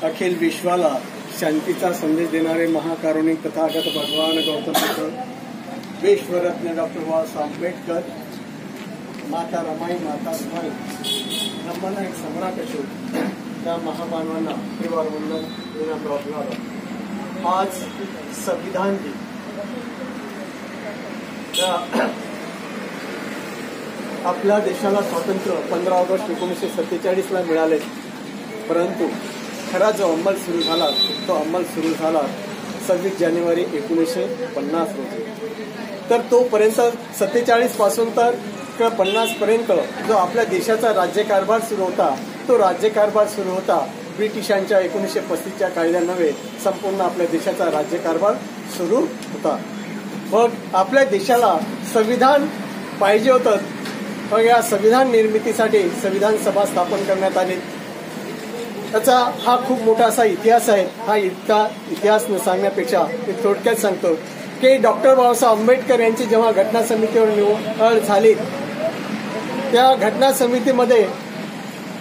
अखिल विश्वाला शांतीचा संदेश देणारे महाकारुणिक तथागत भगवान गौतम बुद्ध, विश्वरत्न डॉक्टर बाबासाहेब आंबेडकर, माता रमाई, माता रमाई, ब्रह्मनायक सम्राट अशोक त्या महामानवांना त्रिवार वंदन विनम्र अभिवादन। आज संविधान दिन। आपल्या देशाला स्वातंत्र्य 15 ऑगस्ट 1947 ला मिळाले, परंतु खरा जो अंमल सुरू झाला तो अंमल सुरू झाला 26 जानेवारी 1950 रोजी। तर तोपर्यंत 47 पासून तर 50 पर्यंत जो आपल्या देशाचा राज्यकारभार सुरू होता तो राज्यकारभार सुरू होता ब्रिटिशांच्या 1935च्या कायद्यान्वये संपूर्ण आपल्या देशाचा राज्यकारभार सुरू होता। मग आपल्या देशाला संविधान पाहिजे होतं, मग या संविधान निर्मितीसाठी संविधान सभा स्थापन करण्यात आली। त्याचा हा खूप मोठा असा इतिहास आहे। हा इतका इतिहास न सांगण्यापेक्षा मी थोडक्यात सांगतो की डॉक्टर बाबासाहेब आंबेडकर यांची जेव्हा घटना समितीवर निवड झाली, त्या घटना समितीमध्ये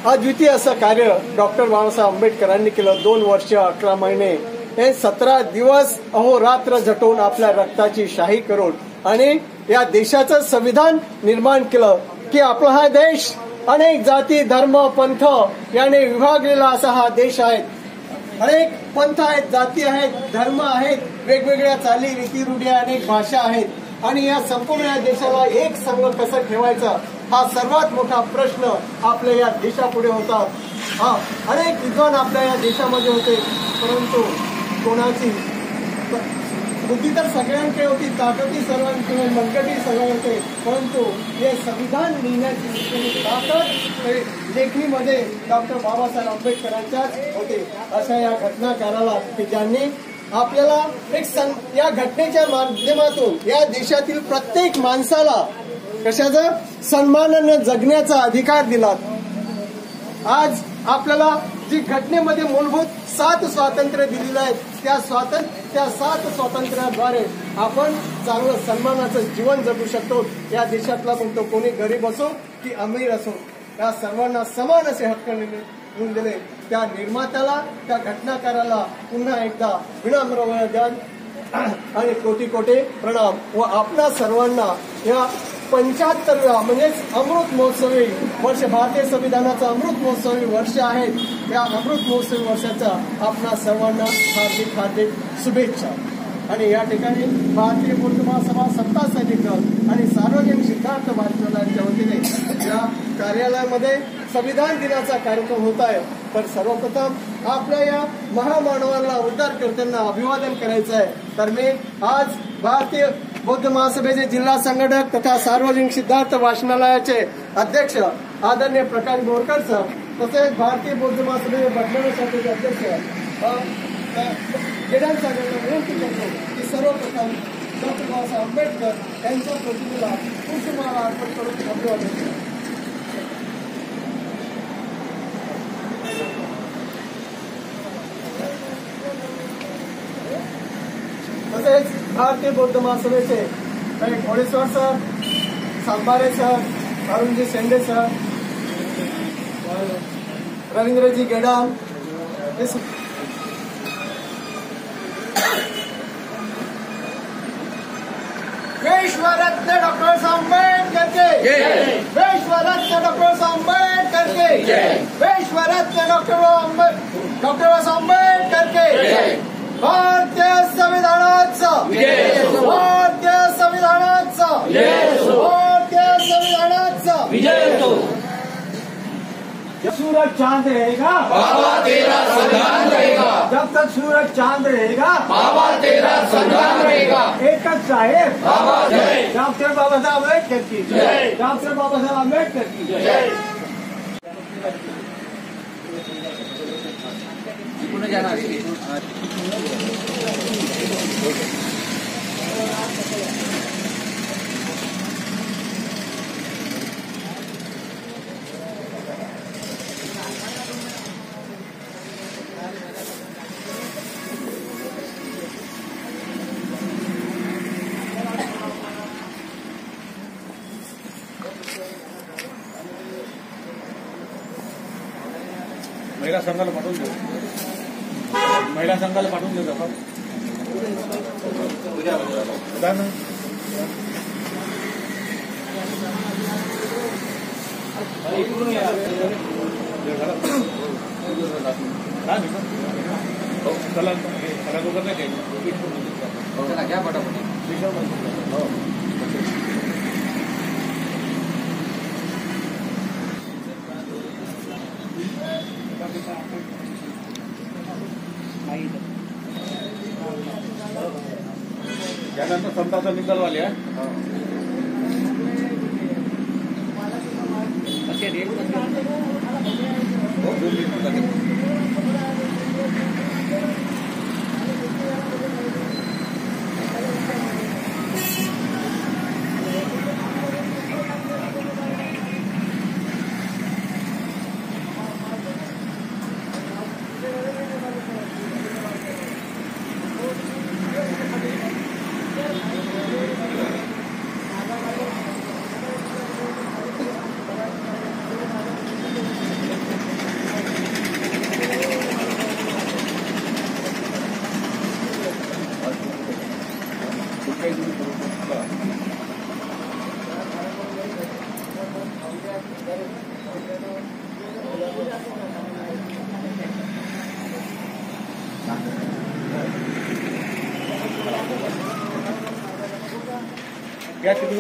अद्वितीय असं कार्य डॉक्टर बाबासाहेब आंबेडकरांनी केलं। 2 वर्ष 11 महिने हे 17 दिवस अहोरात्र झटवून आपल्या रक्ताची शाही करून आणि या देशाचं संविधान निर्माण केलं की आपला हा देश अनेक जाती, धर्म, पंथ याने विभागलेला असा हा देश आहे। अनेक पंथ आहेत, जाती आहेत, धर्म आहेत, वेगवेगळ्या चाली, रीतिरूढी, अनेक भाषा आहेत आणि या संपूर्ण या देशाला एक संघ कसं ठेवायचा हा सर्वात मोठा प्रश्न आपल्या या देशापुढे होता। अनेक विद्वान आपल्या या देशामध्ये होते, परंतु कोणाची बुद्धी तर सगळ्यांकडे होती, ताकदी सर्वांकडे, मनगटी सगळ्यांकडे, परंतु हे संविधान लिहिण्याची ताकद लेखणीमध्ये डॉक्टर बाबासाहेब आंबेडकरांच्याच होते। अशा या घटनाकाराला की ज्यांनी आपल्याला या घटनेच्या माध्यमातून या देशातील प्रत्येक माणसाला कशाचा सन्मानानं जगण्याचा अधिकार दिला। आज आपल्याला जी घटनेमध्ये मूलभूत 7 स्वातंत्र्य दिलेले आहेत, त्या 7 स्वातंत्र्याद्वारे आपण चांगलं सन्मानाचं जीवन जगू शकतो। या देशातला म्हणतो कोणी गरीब असो की अमीर असो, या सर्वांना समान असे हक्क मिळवून दिले। त्या निर्मात्याला, त्या घटनाकाराला पुन्हा एकदा विनम्र वंदन आणि कोटी कोटी प्रणाम। व आपल्या सर्वांना या 75व्या म्हणजेच अमृत महोत्सवी वर्ष, भारतीय संविधानाचा अमृत महोत्सवी वर्ष आहे, या अमृत महोत्सवी वर्षाचा आपणा सर्वांना हार्दिक हार्दिक शुभेच्छा। आणि या ठिकाणी भारतीय बौद्ध महासभा सत्ता सैनिक आणि सार्वजनिक सिद्धार्थ वाचनालयाच्या वतीने या कार्यालयामध्ये संविधान दिनाचा कार्यक्रम होत आहे। तर सर्वप्रथम आपल्या या महामानवांना उद्धारकर्त्यांना अभिवादन करायचं आहे। तर मी आज भारतीय बौद्ध महासभेचे जिल्हा संघटक तथा सार्वजनिक सिद्धार्थ वाचनालयाचे अध्यक्ष आदरणीय प्रकाश बोरकर सर, तसेच भारतीय बौद्ध महासभेचे बदलाव शाखेचे अध्यक्ष गेडान साहेबांना विनंती करतो की सर्वप्रथम डॉक्टर बाबासाहेब आंबेडकर यांच्या प्रतिमेला पुष्पमाला अर्पण करून अभिवादन करा। तसेच भारतीय बौद्ध महासभेचे घोडेश्वर सर, सांबारे सर, अरुणजी शेंडे सर, रवींद्रजी गेडाम, विश्वरत्न डॉक्टर आंबेडकर के, विश्वरत्न डॉक्टर आंबेडकर के, विश्वरत्न डॉक्टर आंबेडकर के, भारतीय संविधानाचा, भारतीय संविधानाचा, भारतीय संविधानाचा विजय हो। जब सूरज चांद रहेगा बाबा तेरा संविधान रहेगा, जब तक सूरज चांद रहेगा बाबा तेरा संविधान रहेगा। एकच साहेब बाबा जय, डॉक्टर बाबासाहेब आंबेडकर की जय, डॉक्टर बाबासाहेब आंबेडकर की जय। पुणे जाना महिला संघाला पाठवून देऊ. महिला संघाला पाठवून देऊ आपण. चला दोघं नाही घ्या पटापट. त्यानंतर समताचा निकालवाले क्या किती